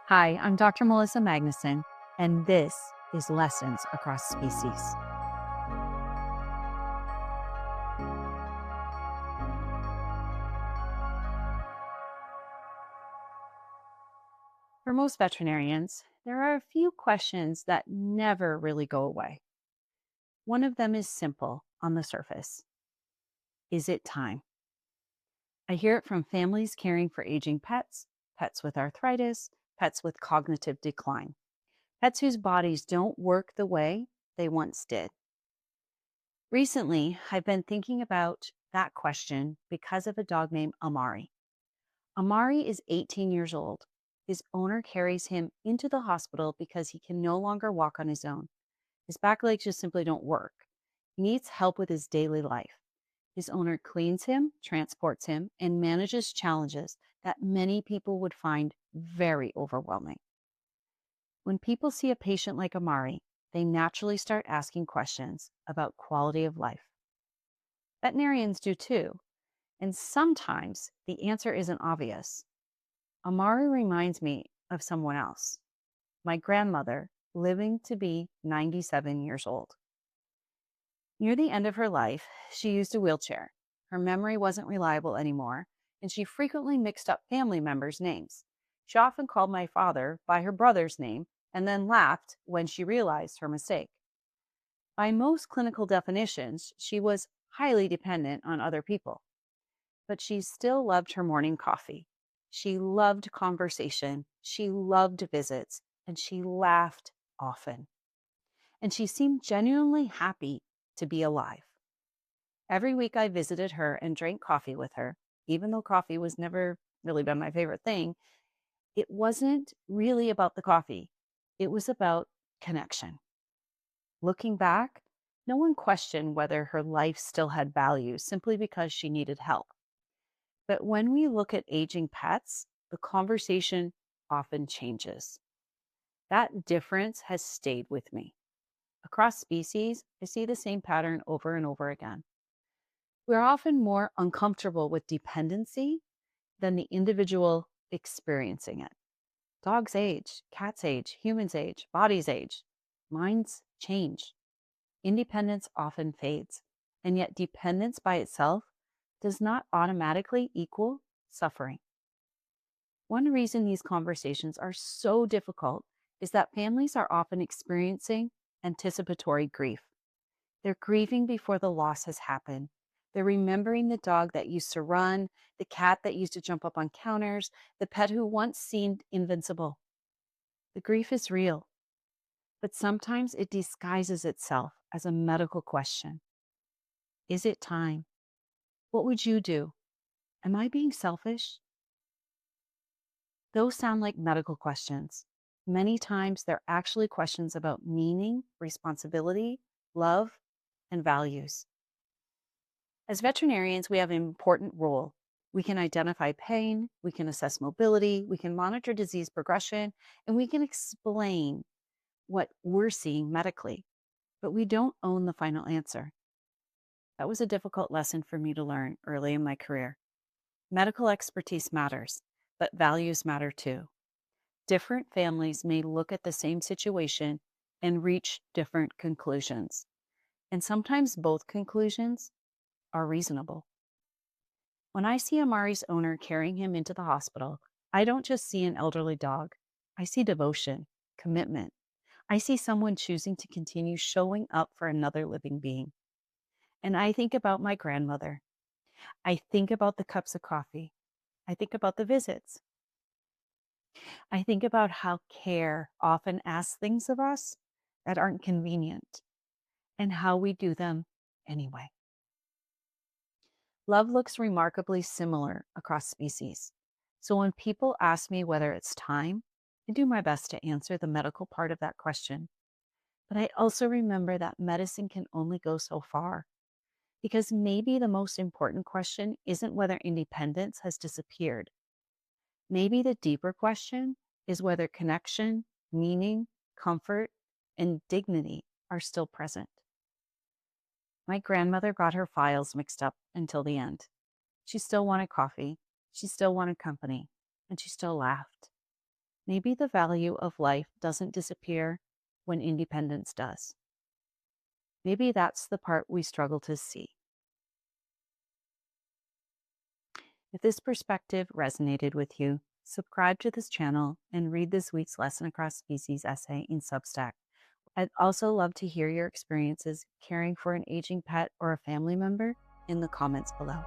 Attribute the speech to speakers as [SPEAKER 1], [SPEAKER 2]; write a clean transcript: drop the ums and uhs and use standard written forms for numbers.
[SPEAKER 1] Hi, I'm Dr. Melissa Magnuson, and this is Lessons Across Species. For most veterinarians, there are a few questions that never really go away. One of them is simple on the surface. Is it time? I hear it from families caring for aging pets, pets with arthritis, pets with cognitive decline, pets whose bodies don't work the way they once did. Recently, I've been thinking about that question because of a dog named Amari. Amari is 18 years old. His owner carries him into the hospital because he can no longer walk on his own. His back legs just simply don't work. He needs help with his daily life. His owner cleans him, transports him, and manages challenges that many people would find very overwhelming. When people see a patient like Amari, they naturally start asking questions about quality of life. Veterinarians do too, and sometimes the answer isn't obvious. Amari reminds me of someone else, my grandmother, living to be 97 years old. Near the end of her life, she used a wheelchair. Her memory wasn't reliable anymore, and she frequently mixed up family members' names. She often called my father by her brother's name and then laughed when she realized her mistake. By most clinical definitions, she was highly dependent on other people, but she still loved her morning coffee. She loved conversation. She loved visits, and she laughed often. And she seemed genuinely happy to be alive. Every week I visited her and drank coffee with her, even though coffee was never really been my favorite thing. It wasn't really about the coffee. It was about connection. Looking back, no one questioned whether her life still had value simply because she needed help. But when we look at aging pets, the conversation often changes. That difference has stayed with me. Across species, I see the same pattern over and over again. We're often more uncomfortable with dependency than the individual experiencing it. Dogs age, cats age, humans age, bodies age, minds change. Independence often fades, and yet dependence by itself does not automatically equal suffering. One reason these conversations are so difficult is that families are often experiencing anticipatory grief. They're grieving before the loss has happened. They're remembering the dog that used to run, the cat that used to jump up on counters, the pet who once seemed invincible. The grief is real, but sometimes it disguises itself as a medical question. Is it time? What would you do? Am I being selfish? Those sound like medical questions. Many times they're actually questions about meaning, responsibility, love, and values. As veterinarians, we have an important role. We can identify pain, we can assess mobility, we can monitor disease progression, and we can explain what we're seeing medically, but we don't own the final answer. That was a difficult lesson for me to learn early in my career. Medical expertise matters, but values matter too. Different families may look at the same situation and reach different conclusions. And sometimes both conclusions are reasonable. When I see Amari's owner carrying him into the hospital, I don't just see an elderly dog. I see devotion, commitment. I see someone choosing to continue showing up for another living being. And I think about my grandmother. I think about the cups of coffee. I think about the visits. I think about how care often asks things of us that aren't convenient and how we do them anyway. Love looks remarkably similar across species. So when people ask me whether it's time, I do my best to answer the medical part of that question. But I also remember that medicine can only go so far. Because maybe the most important question isn't whether independence has disappeared. Maybe the deeper question is whether connection, meaning, comfort, and dignity are still present. My grandmother got her files mixed up until the end. She still wanted coffee, she still wanted company, and she still laughed. Maybe the value of life doesn't disappear when independence does. Maybe that's the part we struggle to see. If this perspective resonated with you, subscribe to this channel and read this week's Lesson Across Species essay in Substack. I'd also love to hear your experiences caring for an aging pet or a family member in the comments below.